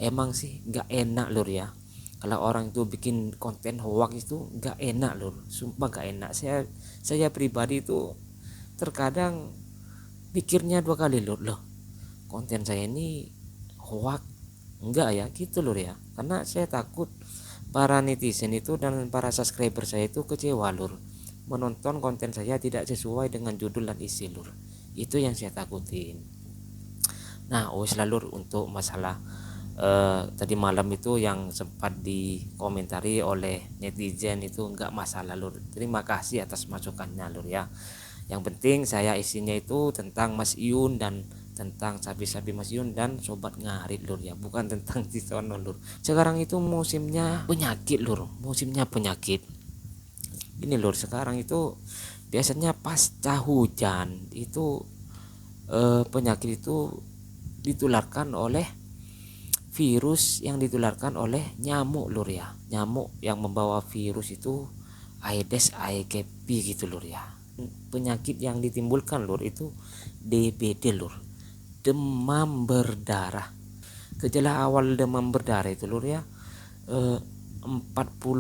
Emang sih nggak enak lur ya, kalau orang itu bikin konten hoax itu nggak enak lur, sumpah nggak enak. Saya pribadi itu terkadang pikirnya dua kali lur, loh konten saya ini hoax enggak ya gitu lur ya, karena saya takut para netizen itu dan para subscriber saya itu kecewa lur, menonton konten saya tidak sesuai dengan judul dan isi lur, itu yang saya takutin. Nah wes lalur, untuk masalah tadi malam itu yang sempat dikomentari oleh netizen itu enggak masalah lur, terima kasih atas masukannya lur ya. Yang penting saya isinya itu tentang Mas Iun dan tentang sapi-sapi Mas Iun dan sobat ngarit lur ya, bukan tentang Tisono lur. Sekarang itu musimnya penyakit lur, musimnya penyakit ini lur. Sekarang itu biasanya pasca hujan itu penyakit itu ditularkan oleh virus yang ditularkan oleh nyamuk lur ya, nyamuk yang membawa virus itu Aedes aegypti gitu lur ya. Penyakit yang ditimbulkan lur itu DBD lur, demam berdarah. Gejala awal demam berdarah itu lur ya, 40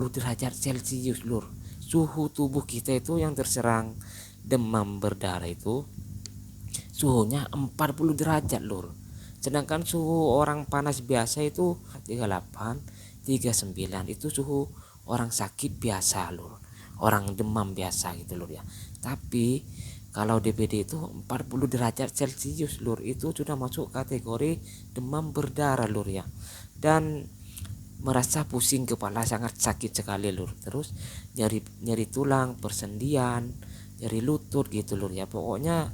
derajat celcius lur. Suhu tubuh kita itu yang terserang demam berdarah itu suhunya 40 derajat lur. Sedangkan suhu orang panas biasa itu 38, 39 itu suhu orang sakit biasa lur, orang demam biasa gitu lur ya. Tapi kalau DBD itu 40 derajat celcius lur, itu sudah masuk kategori demam berdarah lur ya. Dan merasa pusing kepala, sangat sakit sekali lur, terus nyeri nyeri tulang, persendian, nyeri lutut gitu lur ya. Pokoknya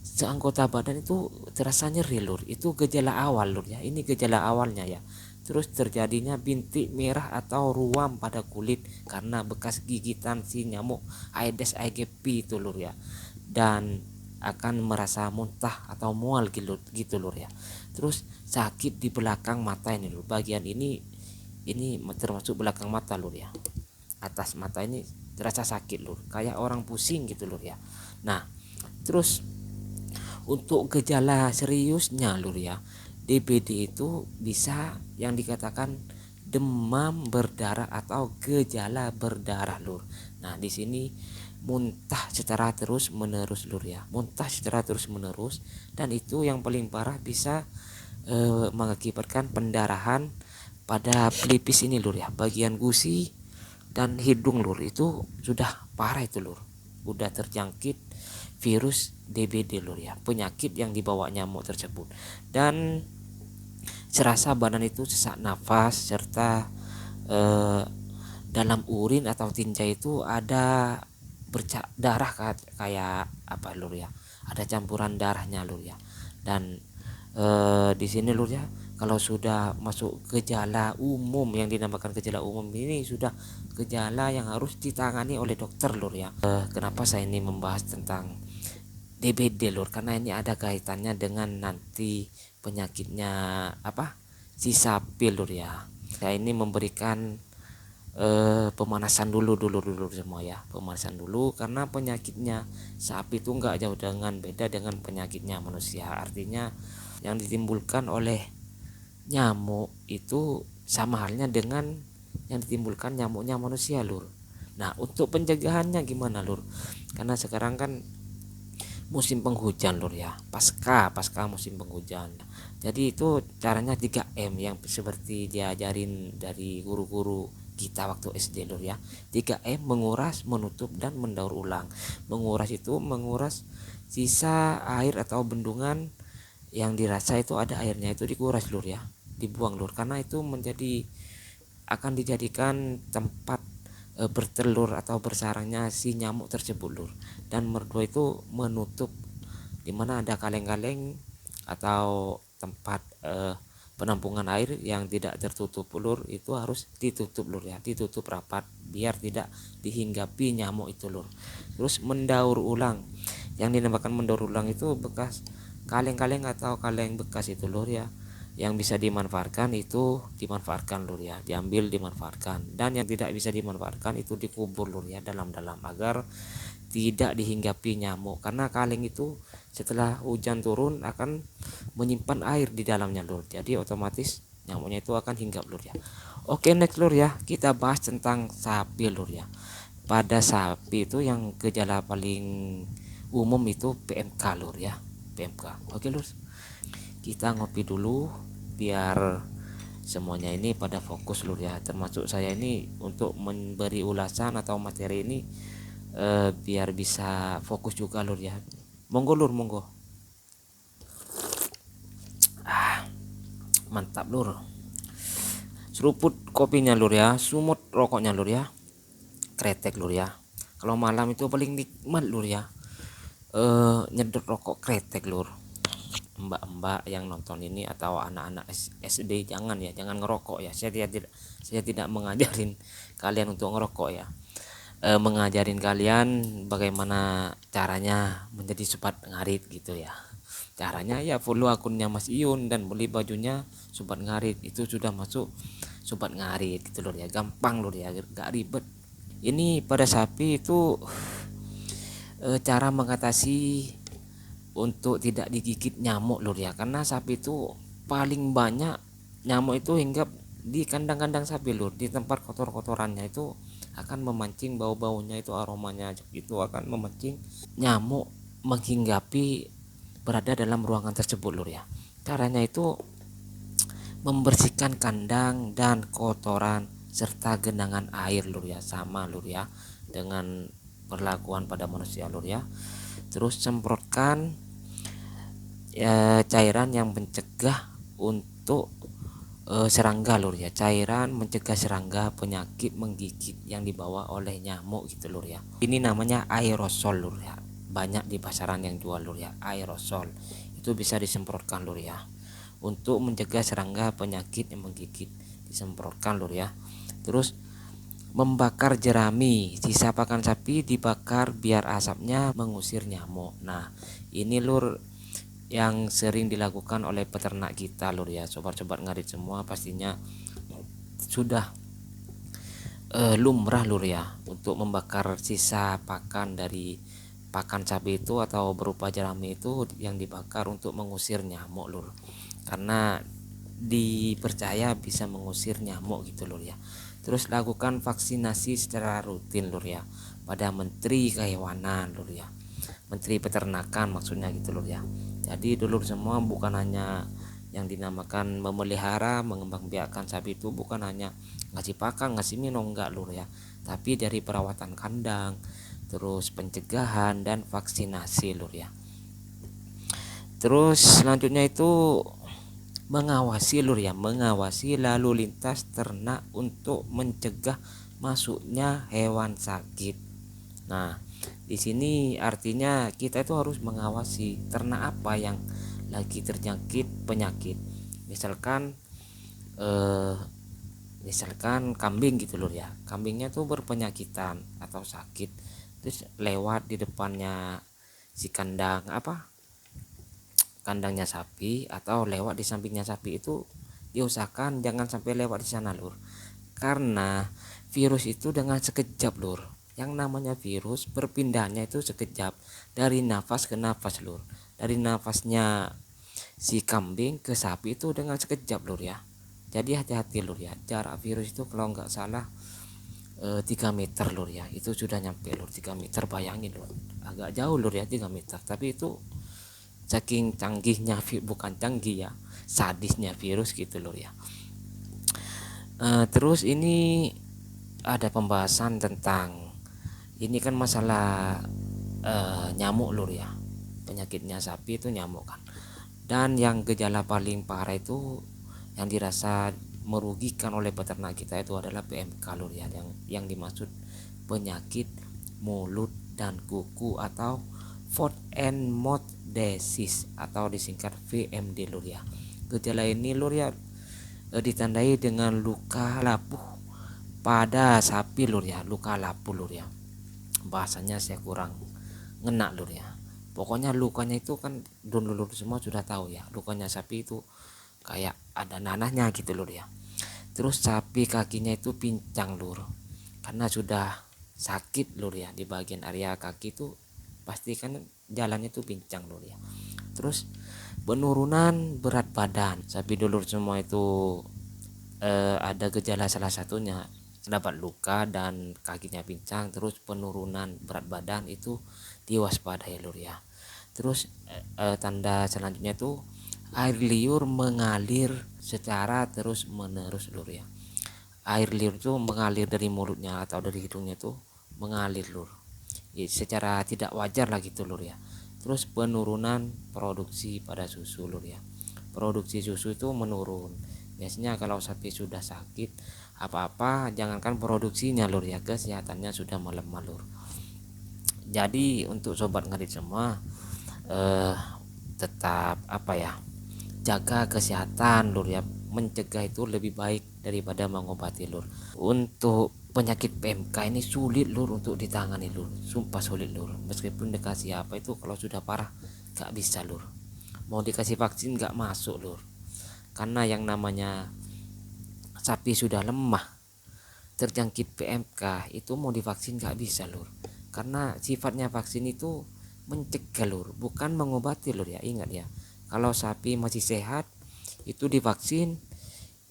seanggota badan itu terasa nyeri lur, itu gejala awal lur ya, ini gejala awalnya ya. Terus terjadinya bintik merah atau ruam pada kulit karena bekas gigitan si nyamuk Aedes aegypti itu lur ya. Dan akan merasa muntah atau mual gitu lur ya. Terus sakit di belakang mata ini lur, bagian ini termasuk belakang mata lur ya, atas mata ini terasa sakit lur, kayak orang pusing gitu lur ya. Nah terus untuk gejala seriusnya lur ya, DBD itu bisa yang dikatakan demam berdarah atau gejala berdarah lur. Nah di sini muntah secara terus menerus lur ya, muntah secara terus menerus, dan itu yang paling parah bisa mengakibatkan pendarahan pada pelipis ini lur ya, bagian gusi dan hidung lur, itu sudah parah itu lur, udah terjangkit virus DBD lur ya, penyakit yang dibawa nyamuk tersebut. Dan serasa badan itu sesak nafas, serta eh, dalam urin atau tinja itu ada bercak darah kayak apa lur ya, ada campuran darahnya lur ya. Dan di sini lur ya, kalau sudah masuk gejala umum yang dinamakan gejala umum ini, sudah gejala yang harus ditangani oleh dokter lur ya. Kenapa saya ini membahas tentang DBD lur, karena ini ada kaitannya dengan nanti penyakitnya apa, si sapi lur ya. Saya ini memberikan pemanasan dulu semua ya, pemanasan dulu, karena penyakitnya sapi itu nggak jauh dengan beda dengan penyakitnya manusia. Artinya yang ditimbulkan oleh nyamuk itu sama halnya dengan yang ditimbulkan nyamuknya manusia lur. Nah untuk pencegahannya gimana lur, karena sekarang kan musim penghujan lur ya, pasca musim penghujan. Jadi itu caranya 3M yang seperti diajarin dari guru-guru kita waktu SD lur ya. 3M: menguras, menutup, dan mendaur ulang. Menguras itu menguras sisa air atau bendungan yang dirasa itu ada airnya, itu dikuras lur ya, dibuang lur, karena itu menjadi akan dijadikan tempat bertelur atau bersarangnya si nyamuk tersebut lur. Dan nomor 2 itu menutup, dimana ada kaleng-kaleng atau tempat penampungan air yang tidak tertutup lur, itu harus ditutup lur ya, ditutup rapat biar tidak dihinggapi nyamuk itu lur. Terus mendaur ulang, yang dinamakan mendaur ulang itu bekas kaleng-kaleng atau kaleng bekas itu lur ya, yang bisa dimanfaatkan itu dimanfaatkan lur ya, diambil dimanfaatkan, dan yang tidak bisa dimanfaatkan itu dikubur lur ya, dalam-dalam, agar tidak dihinggapi nyamuk. Karena kaleng itu setelah hujan turun akan menyimpan air di dalamnya lur, jadi otomatis nyamuknya itu akan hinggap lur ya. Oke, next lur ya, kita bahas tentang sapi lur ya. Pada sapi itu yang gejala paling umum itu PMK lur ya, PMK. Oke lur, kita ngopi dulu biar semuanya ini pada fokus lur ya, termasuk saya ini untuk memberi ulasan atau materi ini biar bisa fokus juga lur ya. Monggo lur, monggo. Mantap lur, seruput kopinya lur ya, sumut rokoknya lur ya, kretek lur ya. Kalau malam itu paling nikmat lur ya, nyedot rokok kretek lur. Mbak-mbak yang nonton ini atau anak-anak SD, jangan ya, jangan ngerokok ya. Saya tidak mengajarin kalian untuk ngerokok ya. Mengajarin kalian bagaimana caranya menjadi sobat ngarit gitu ya. Caranya ya follow akunnya Mas Iun dan beli bajunya sobat ngarit, itu sudah masuk sobat ngarit gitu lur ya. Gampang lur ya, gak ribet. Ini pada sapi itu cara mengatasi untuk tidak digigit nyamuk lur ya, karena sapi itu paling banyak nyamuk itu hinggap di kandang-kandang sapi lur, di tempat kotor-kotorannya itu akan memancing bau-baunya itu, aromanya itu akan memancing nyamuk menghinggapi berada dalam ruangan tersebut lur ya. Caranya itu membersihkan kandang dan kotoran serta genangan air lur ya, sama lur ya dengan perlakuan pada manusia lur ya. Terus semprotkan cairan yang mencegah untuk serangga lur ya, cairan mencegah serangga penyakit menggigit yang dibawa oleh nyamuk gitu lur ya. Ini namanya aerosol lur ya, banyak di pasaran yang jual lur ya, aerosol itu bisa disemprotkan lur ya untuk mencegah serangga penyakit yang menggigit, disemprotkan lur ya. Terus membakar jerami, sisa pakan sapi dibakar biar asapnya mengusir nyamuk. Nah ini lur yang sering dilakukan oleh peternak kita lur ya, sobat-sobat ngarit semua pastinya sudah lumrah lur ya untuk membakar sisa pakan dari pakan sapi itu atau berupa jerami itu yang dibakar untuk mengusir nyamuk lur, karena dipercaya bisa mengusir nyamuk gitu lur ya. Terus lakukan vaksinasi secara rutin lur ya pada Menteri Kehewanan lur ya, Menteri Peternakan maksudnya gitu lur ya. Jadi dulur semua bukan hanya yang dinamakan memelihara mengembangbiakkan sapi itu bukan hanya ngasih pakan ngasih minum, enggak lur ya, tapi dari perawatan kandang, terus pencegahan dan vaksinasi lur ya. Terus selanjutnya itu mengawasi lur ya, mengawasi lalu lintas ternak untuk mencegah masuknya hewan sakit. Nah di sini artinya kita itu harus mengawasi ternak apa yang lagi terjangkit penyakit, misalkan misalkan kambing gitu lur ya, kambingnya tuh berpenyakitan atau sakit, terus lewat di depannya si kandang kandangnya sapi atau lewat di sampingnya sapi itu diusahakan jangan sampai lewat di sana lur, karena virus itu dengan sekejap lur, yang namanya virus berpindahnya itu sekejap dari nafas ke nafas lur, dari nafasnya si kambing ke sapi itu dengan sekejap lur ya. Jadi hati-hati lur ya, jarak virus itu kalau nggak salah 3 meter lur ya, itu sudah nyampe lur 3 meter, bayangin lur, agak jauh lur ya 3 meter, tapi itu saking canggihnya, bukan canggih ya, sadisnya virus gitu lur ya. Terus ini ada pembahasan tentang ini kan masalah nyamuk lur ya, penyakitnya sapi itu nyamuk kan, dan yang gejala paling parah itu yang dirasa merugikan oleh peternak kita itu adalah PMK lur ya, yang dimaksud penyakit mulut dan kuku atau foot and mouth disease atau disingkat VMD lur ya. Gejala ini lur ya ditandai dengan luka lapuh pada sapi lur ya, luka lapuh lur ya, bahasanya saya kurang ngena lur ya. Pokoknya lukanya itu kan dulur semua sudah tahu ya, lukanya sapi itu kayak ada nanahnya gitu lur ya. Terus sapi kakinya itu pincang lur, karena sudah sakit lur ya, di bagian area kaki itu pasti kan jalannya itu pincang lur ya. Terus penurunan berat badan, sapi dulur semua itu ada gejala salah satunya dapat luka dan kakinya pincang, terus penurunan berat badan itu diwaspadai lur ya. Terus tanda selanjutnya tuh air liur mengalir secara terus menerus lur ya. Air liur tuh mengalir dari mulutnya atau dari hidungnya tuh mengalir lur ya, secara tidak wajar lah gitu lur ya. Terus penurunan produksi pada susu lur ya, produksi susu itu menurun. Biasanya kalau sapi sudah sakit apa-apa, jangankan produksinya lur ya, kesehatannya sudah melemah lur. Jadi untuk sobat ngarit semua, eh, tetap apa ya, jaga kesehatan lur ya, mencegah itu lebih baik daripada mengobati lur. Untuk penyakit PMK ini sulit lur untuk ditangani lur, sumpah sulit lur. Meskipun dikasih apa itu, kalau sudah parah gak bisa lur. Mau dikasih vaksin gak masuk lur, karena yang namanya sapi sudah lemah terjangkit PMK itu mau divaksin gak bisa lur, karena sifatnya vaksin itu mencegah lur, bukan mengobati lur ya. Ingat ya, kalau sapi masih sehat itu divaksin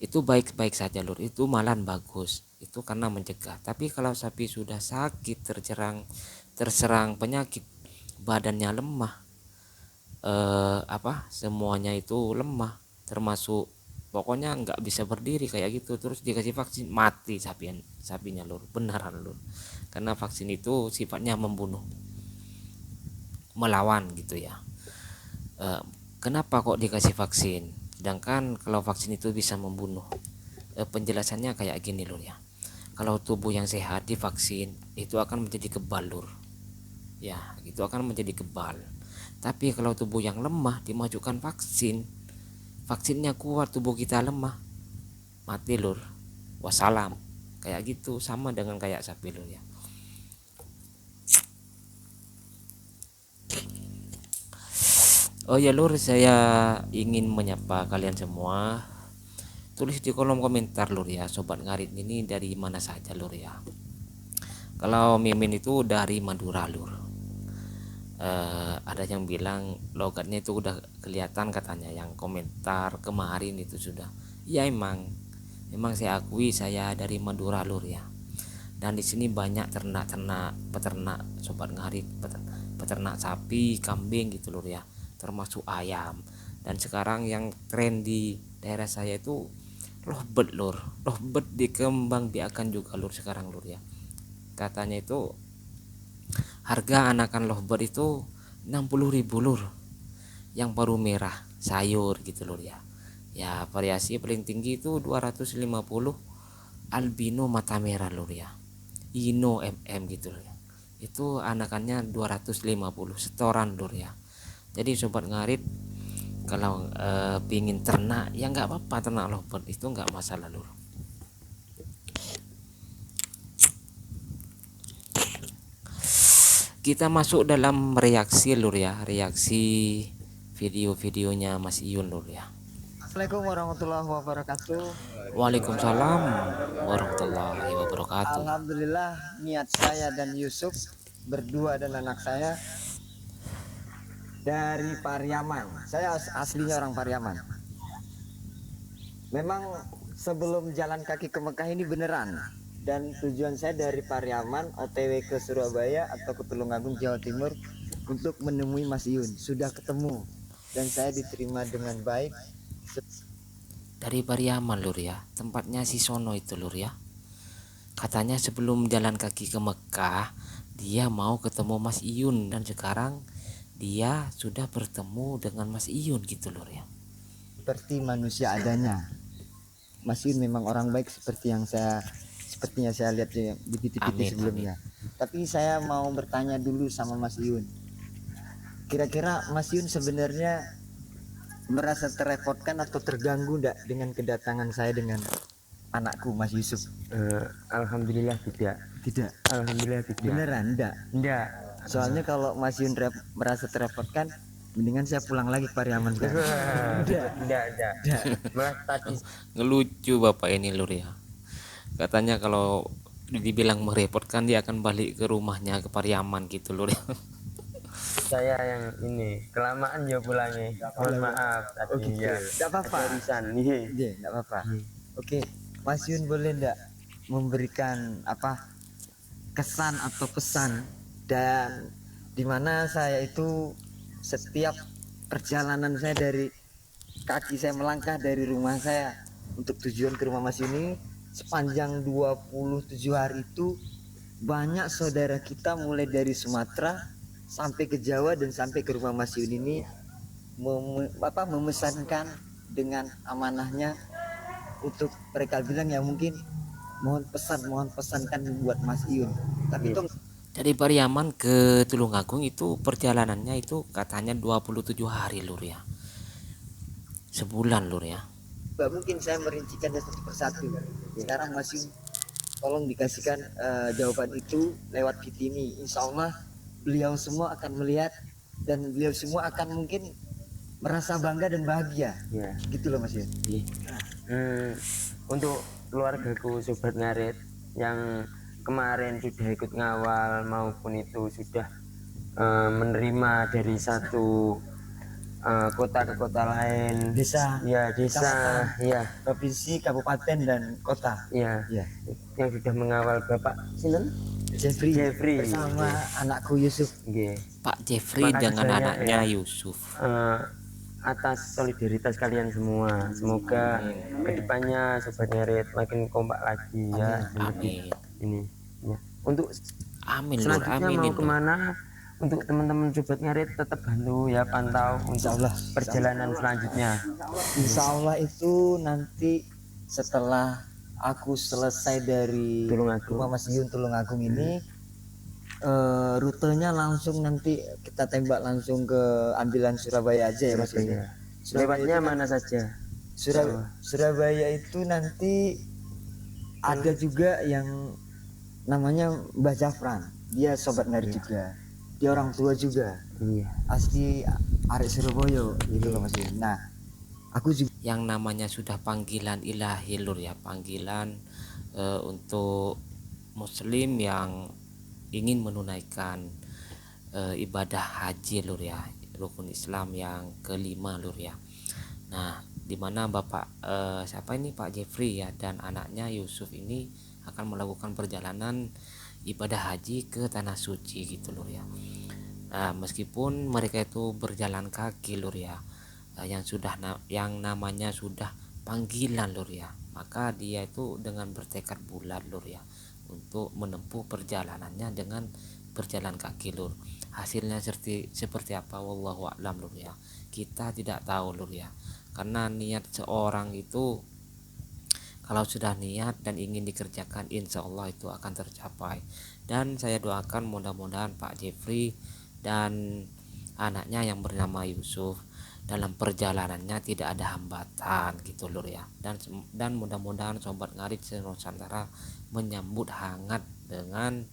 itu baik-baik saja lur, itu malah bagus, itu karena mencegah. Tapi kalau sapi sudah sakit, terserang penyakit, badannya lemah, semuanya itu lemah, termasuk pokoknya nggak bisa berdiri kayak gitu, terus dikasih vaksin mati sapinya lur, beneran lur. Karena vaksin itu sifatnya membunuh, melawan gitu ya. Kenapa kok dikasih vaksin sedangkan kalau vaksin itu bisa membunuh? Penjelasannya kayak gini lur ya, kalau tubuh yang sehat divaksin itu akan menjadi kebal lur ya, itu akan menjadi kebal. Tapi kalau tubuh yang lemah dimajukan vaksin, vaksinnya kuat, tubuh kita lemah, mati lur, wassalam. Kayak gitu, sama dengan kayak sapi lur ya. Oh ya lur, saya ingin menyapa kalian semua. Tulis di kolom komentar lur ya, sobat ngarit ini dari mana saja lur ya. Kalau Mimin itu dari Madura lur. Ada yang bilang logatnya itu udah kelihatan katanya, yang komentar kemarin itu sudah. Ya emang saya akui saya dari Madura lur ya. Dan di sini banyak ternak-ternak, peternak sobat ngarit, peternak sapi, kambing gitu lur ya, termasuk ayam. Dan sekarang yang tren di daerah saya itu lovebird lur, lovebird dikembangbiakan juga lur sekarang lur ya. Katanya itu harga anakan lovebird itu 60.000 lur, yang baru merah sayur gitu lur ya. Ya variasi paling tinggi itu 250 albino mata merah lur ya, Ino MM gitu lur ya. Itu anakannya 250 setoran lur ya. Jadi sobat ngarit kalau pingin ternak ya nggak apa-apa, ternak lovebird itu nggak masalah lur. Kita masuk dalam reaksi lur ya, reaksi video-videonya Mas Iyun lur ya. Assalamualaikum warahmatullahi wabarakatuh. Waalaikumsalam warahmatullahi wabarakatuh. Alhamdulillah, niat saya dan Yusuf berdua dan anak saya dari Pariaman. Saya aslinya orang Pariaman. Memang sebelum jalan kaki ke Mekah ini beneran. Dan tujuan saya dari Pariaman OTW ke Surabaya atau ke Tulungagung Jawa Timur untuk menemui Mas Iyun. Sudah ketemu dan saya diterima dengan baik. Dari Pariaman lur ya, tempatnya si Sono itu lur ya. Katanya sebelum jalan kaki ke Mekah dia mau ketemu Mas Iyun, dan sekarang dia sudah bertemu dengan Mas Iyun gitu lur ya. Seperti manusia adanya. Mas Iyun memang orang baik sepertinya saya lihat di video-video sebelumnya. Amin. Tapi saya mau bertanya dulu sama Mas Iyun. Kira-kira Mas Iyun sebenarnya merasa terrepotkan atau terganggu enggak dengan kedatangan saya dengan anakku Mas Yusuf? Alhamdulillah tidak. Tidak. Alhamdulillah tidak. Beneran enggak? Enggak. Soalnya kalau Mas Yun merasa terrepotkan, mendingan saya pulang lagi ke Pariaman kan. Enggak. Malah tadi Ngelucu bapak ini lur ya. Katanya kalau dibilang merepotkan dia akan balik ke rumahnya ke Pariaman gitu lur ya. saya yang ini kelamaan ya pulangnya. Mohon maaf tadi. Oh gitu. Ya. Enggak apa-apa. Urusan Iya, enggak apa-apa. Oke. Mas Yun boleh ndak memberikan apa kesan atau pesan, dan dimana saya itu setiap perjalanan saya dari kaki saya melangkah dari rumah saya untuk tujuan ke rumah Mas ini sepanjang 27 hari itu banyak saudara kita mulai dari Sumatera sampai ke Jawa dan sampai ke rumah Mas Yun ini memesankan dengan amanahnya untuk mereka bilang ya mungkin mohon pesankan buat Mas Yun. Tapi itu Dari Pariaman ke Tulungagung itu perjalanannya itu katanya 27 hari lur ya, sebulan lur ya. nggak mungkin saya merincikan satu persatu. Sekarang Mas Yun tolong dikasihkan jawaban itu lewat Kitimi. Insya Allah beliau semua akan melihat dan beliau semua akan mungkin merasa bangga dan bahagia. Ya. Gitu loh Mas Yun. Untuk keluargaku Sobat Ngarit yang kemarin sudah ikut ngawal maupun itu sudah menerima dari satu kota ke kota lain, Desa, ya desa, kecamatan, ya, provinsi, kabupaten dan kota. ya, Ya. yang sudah mengawal Bapak Sinten Jeffrey bersama anakku Yusuf. Nggih. Pak Jeffrey Makasih dengan banyak, anaknya ya. Yusuf. Atas solidaritas kalian semua, semoga kedepannya Sobat Ngarit makin kompak lagi ya. Amin. Ini ya. Untuk Amin lur, selanjutnya aminin mau lur. kemana, untuk teman-teman Sobat Ngarit tetap bantu ya, pantau untuk Allah. perjalanan selanjutnya. Insya Allah itu nanti setelah aku selesai dari Tulungagung. rumah Mas Yun Tulungagung ini, rutenya langsung nanti kita tembak langsung ke ambilan Surabaya aja ya Mas Yun. Surabaya. Surabaya Lewatnya itu kan- mana saja? Surabaya itu nanti ada juga yang namanya Mbah Jafran. Dia sobat Ngarit juga. Dia orang tua juga. Iya. Asli arek Surabaya gitu loh Mas Yun. Nah, aku juga Yang namanya sudah panggilan ilahi lur ya, panggilan untuk muslim yang ingin menunaikan ibadah haji lur ya, rukun Islam yang kelima lur ya. Nah, dimana Bapak siapa ini Pak Jeffrey ya dan anaknya Yusuf ini akan melakukan perjalanan ibadah haji ke tanah suci gitu lur ya. Nah, meskipun mereka itu berjalan kaki lur ya, yang namanya sudah panggilan lur ya, maka dia itu dengan bertekad bulat lur ya untuk menempuh perjalanannya dengan berjalan kaki lur. Hasilnya seperti apa wallahu a'lam lur ya, kita tidak tahu lur ya, karena niat seorang itu kalau sudah niat dan ingin dikerjakan insya Allah itu akan tercapai. Dan saya doakan mudah-mudahan Pak Jeffrey dan anaknya yang bernama Yusuf dalam perjalanannya tidak ada hambatan gitu lur ya, dan mudah-mudahan sobat Ngarit Nusantara menyambut hangat dengan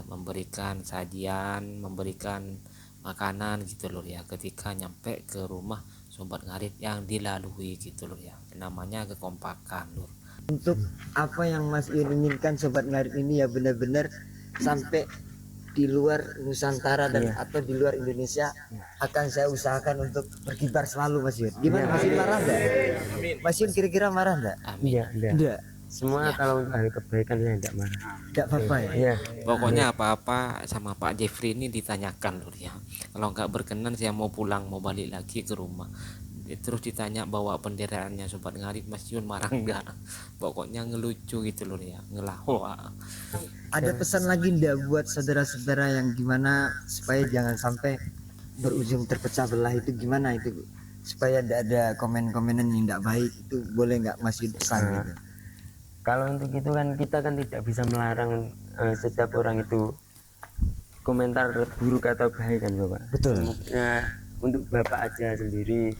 memberikan sajian, memberikan makanan gitu lur ya ketika nyampe ke rumah sobat Ngarit yang dilalui gitu lur ya, namanya kekompakan lur. untuk apa yang Mas Yun inginkan sobat Ngarit ini ya benar-benar sampai di luar Nusantara dan atau di luar Indonesia akan saya usahakan untuk berkibar selalu Mas Yun. Gimana Mas Yun, marah enggak? Mas Yun kira-kira marah enggak? Amin. Iya, iya. Enggak. Semua kalau untuk hari kebaikan saya tidak marah. Enggak apa-apa ya. Iya. Pokoknya apa-apa sama Pak Jeffrey ini ditanyakan lur ya. Kalau nggak berkenan saya mau pulang, mau balik lagi ke rumah. Terus ditanya bawa benderaannya sobat Ngarit, Mas Yun marah enggak? Pokoknya ngelucu gitu lur ya, ngelawak. Ada pesan lagi enggak buat saudara-saudara yang gimana supaya jangan sampai berujung terpecah belah itu, gimana itu supaya tidak ada komen-komenan yang tidak baik, itu boleh nggak Mas Yun pesan gitu? Kalau untuk itu kan kita kan tidak bisa melarang setiap orang itu komentar buruk atau baik kan Bapak. Betul. Nah, untuk Bapak aja sendiri,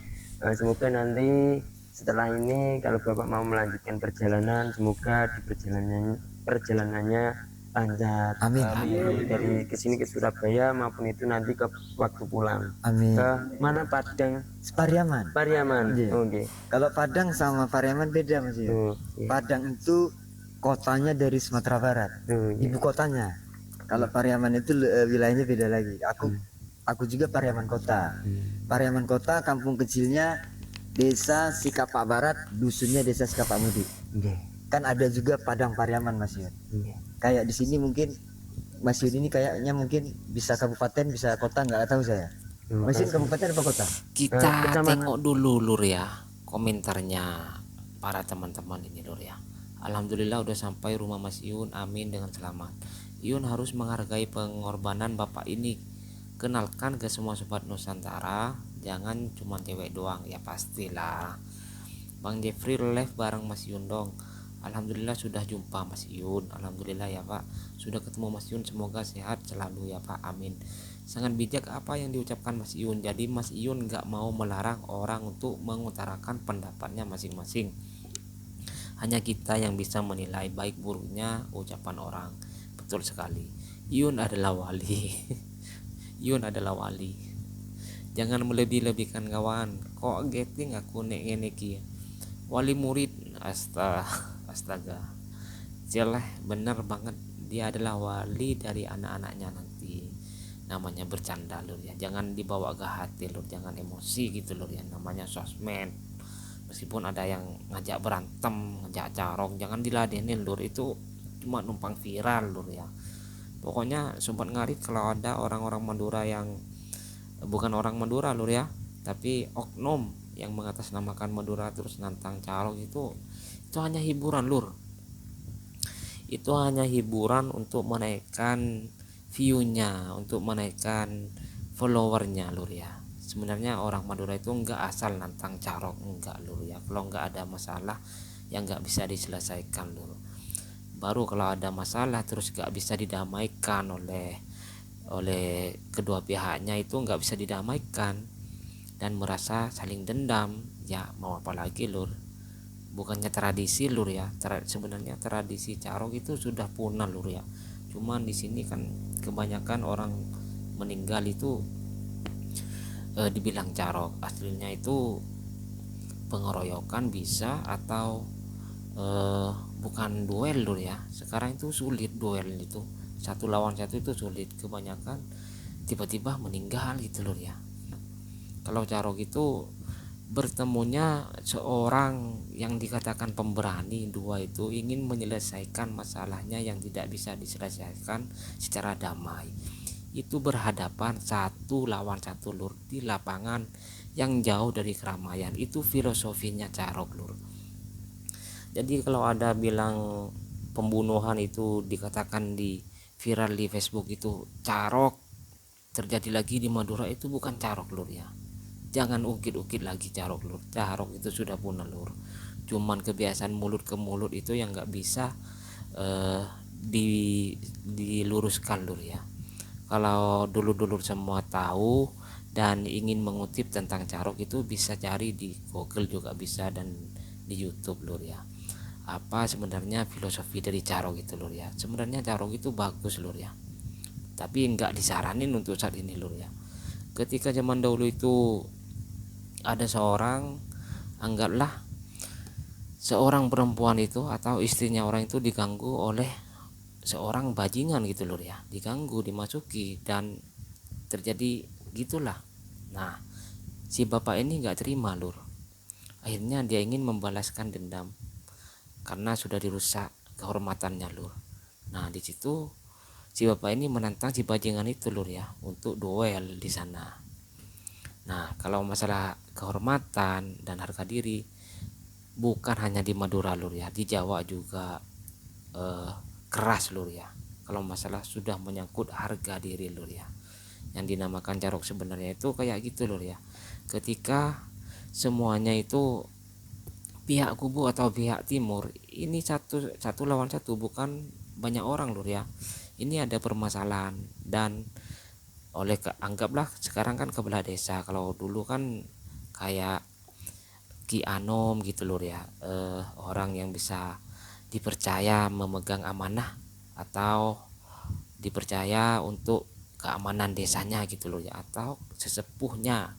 semoga nanti setelah ini kalau Bapak mau melanjutkan perjalanan, semoga di perjalanannya lancar. Amin. Dari kesini ke Surabaya maupun itu nanti ke waktu pulang. Amin. Ke mana, Padang? Pariaman. Pariaman. Iya. Oke. Kalau Padang sama Pariaman beda Mas Yun. Tuh, iya. Padang itu kotanya dari Sumatera Barat, Tuh, iya. ibu kotanya. Kalau Pariaman itu wilayahnya beda lagi. Aku juga Pariaman kota. Pariaman kota, kampung kecilnya Desa Sikapak Barat, dusunnya Desa Sikapak Mudi. Nggih. Kan ada juga Padang Pariaman Mas Yun. Nggih. Kayak di sini mungkin Mas Yun ini kayaknya mungkin bisa kabupaten, bisa kota, nggak tahu saya. Mas Yun kabupaten apa kota? Kita Kecamatan. tengok dulu lur ya komentarnya para teman-teman ini lur ya. Alhamdulillah udah sampai rumah Mas Yun, amin dengan selamat. Yun harus menghargai pengorbanan bapak ini. Kenalkan ke semua sobat Nusantara, jangan cuma cewek doang, ya pastilah. Bang Jeffrey live bareng Mas Yun dong. Alhamdulillah sudah jumpa Mas Yun. Alhamdulillah ya Pak, sudah ketemu Mas Yun, semoga sehat selalu ya Pak, amin. Sangat bijak apa yang diucapkan Mas Yun. Jadi Mas Yun gak mau melarang orang untuk mengutarakan pendapatnya masing-masing. Hanya kita yang bisa menilai baik buruknya ucapan orang. Betul sekali, Yun adalah wali. Yun adalah wali. Jangan melebih-lebihkan kawan. Kok getting aku nek ki wali murid. Astaga, jeleh bener banget. Dia adalah wali dari anak-anaknya nanti. Namanya bercanda lur ya, jangan dibawa ke hati lur, jangan emosi gitu lur ya. Namanya sosmed, meskipun ada yang ngajak berantem, ngajak carok, jangan diladenin lur, itu cuma numpang viral lur ya. Pokoknya sobat ngarit, kalau ada orang-orang Madura yang bukan orang Madura lur ya, tapi oknum yang mengatasnamakan Madura terus nantang carok, itu hanya hiburan lur. Itu hanya hiburan untuk menaikkan view-nya, untuk menaikkan followernya lur ya. Sebenarnya orang Madura itu enggak asal nantang carok, enggak lur ya. Kalau enggak ada masalah yang enggak bisa diselesaikan lur. Baru kalau ada masalah terus enggak bisa didamaikan oleh kedua pihaknya, itu enggak bisa didamaikan dan merasa saling dendam, ya mau apa lagi lur. Bukannya tradisi lur ya, sebenarnya tradisi carok itu sudah punah lur ya. Cuman di sini kan kebanyakan orang meninggal itu dibilang carok, aslinya itu pengeroyokan bisa, atau bukan duel lur ya. Sekarang itu sulit duel, itu satu lawan satu itu sulit, kebanyakan tiba-tiba meninggal gitu lur ya. Kalau carok itu bertemunya seorang yang dikatakan pemberani, dua itu ingin menyelesaikan masalahnya yang tidak bisa diselesaikan secara damai, itu berhadapan satu lawan satu lur, di lapangan yang jauh dari keramaian. Itu filosofinya carok lur. Jadi kalau ada bilang pembunuhan itu dikatakan di viral di Facebook itu carok terjadi lagi di Madura, itu bukan carok lur ya. Jangan ungkit-ungkit lagi carok lur. Carok itu sudah punah lur. Cuman kebiasaan mulut ke mulut itu yang nggak bisa diluruskan lur ya. Kalau dulur-dulur semua tahu dan ingin mengutip tentang carok, itu bisa cari di Google juga bisa, dan di YouTube lur ya. Apa sebenarnya filosofi dari carok itu lur ya. Sebenarnya carok itu bagus lur ya, tapi nggak disaranin untuk saat ini lur ya. Ketika zaman dahulu itu ada seorang, anggaplah seorang perempuan itu atau istrinya orang itu diganggu oleh seorang bajingan gitu lur ya, diganggu, dimasuki, dan terjadi gitulah. Nah, si bapak ini nggak terima lur. Akhirnya dia ingin membalaskan dendam karena sudah dirusak kehormatannya lur. Nah, di situ si bapak ini menantang si bajingan itu lur ya untuk duel di sana. Nah, kalau masalah kehormatan dan harga diri bukan hanya di Madura lur ya, di Jawa juga keras lur ya. Kalau masalah sudah menyangkut harga diri lur ya, yang dinamakan carok sebenarnya itu kayak gitu lur ya. Ketika semuanya itu pihak kubu atau pihak timur ini satu lawan satu, bukan banyak orang lur ya. Ini ada permasalahan, dan anggaplah sekarang kan kebelah desa. Kalau dulu kan kayak Ki Anom gitu lur ya, orang yang bisa dipercaya memegang amanah atau dipercaya untuk keamanan desanya gitu lur ya, atau sesepuhnya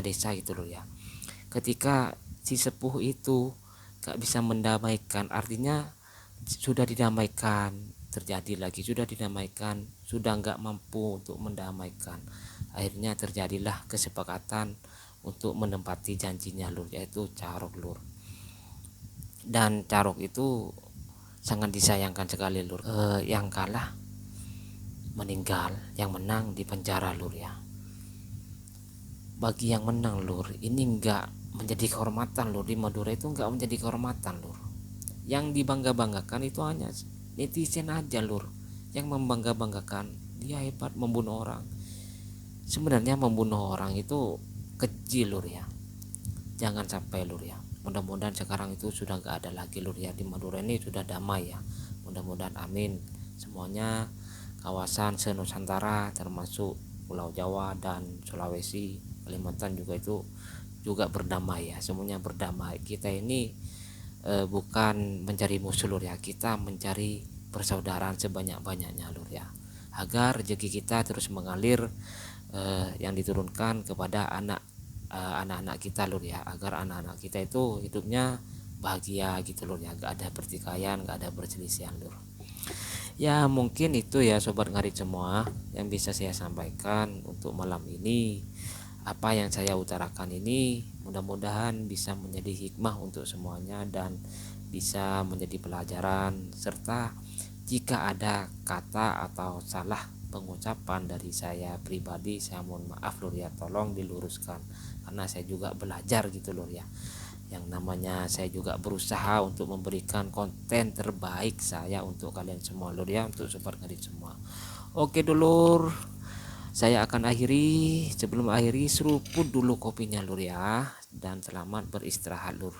desa gitu lur ya. Ketika si sepuh itu gak bisa mendamaikan, artinya sudah didamaikan, terjadi lagi, sudah didamaikan, sudah nggak mampu untuk mendamaikan, akhirnya terjadilah kesepakatan untuk menempati janjinya lur, yaitu Carok lur. Dan Carok itu sangat disayangkan sekali lur. Yang kalah meninggal, yang menang di penjara lur ya. Bagi yang menang lur, ini enggak menjadi kehormatan lur, di Madura itu enggak menjadi kehormatan lur. Yang dibangga-banggakan itu hanya netizen aja lur, yang membangga-banggakan dia hebat membunuh orang. Sebenarnya membunuh orang itu keji lur ya, jangan sampai lur ya. Mudah-mudahan sekarang itu sudah enggak ada lagi lur ya, di Madura ini sudah damai ya, mudah-mudahan amin. Semuanya kawasan se-Nusantara termasuk Pulau Jawa dan Sulawesi, Kalimantan juga itu juga berdamai ya, semuanya berdamai. Kita ini bukan mencari musuh lur ya, kita mencari persaudaraan sebanyak-banyaknya lur ya, agar rezeki kita terus mengalir yang diturunkan kepada anak-anak kita lur ya, agar anak-anak kita itu hidupnya bahagia gitu lur ya, gak ada pertikaian, gak ada perselisihan lur. Ya mungkin itu ya sobat ngarit semua yang bisa saya sampaikan untuk malam ini. Apa yang saya utarakan ini mudah-mudahan bisa menjadi hikmah untuk semuanya dan bisa menjadi pelajaran, serta jika ada kata atau salah pengucapan dari saya pribadi, saya mohon maaf lur ya, tolong diluruskan karena saya juga belajar gitu lur ya. Yang namanya saya juga berusaha untuk memberikan konten terbaik saya untuk kalian semua lur ya, untuk sobat ngarit semua. Oke dulur, saya akan akhiri. Sebelum akhiri, seruput dulu kopinya lur ya, dan selamat beristirahat lur.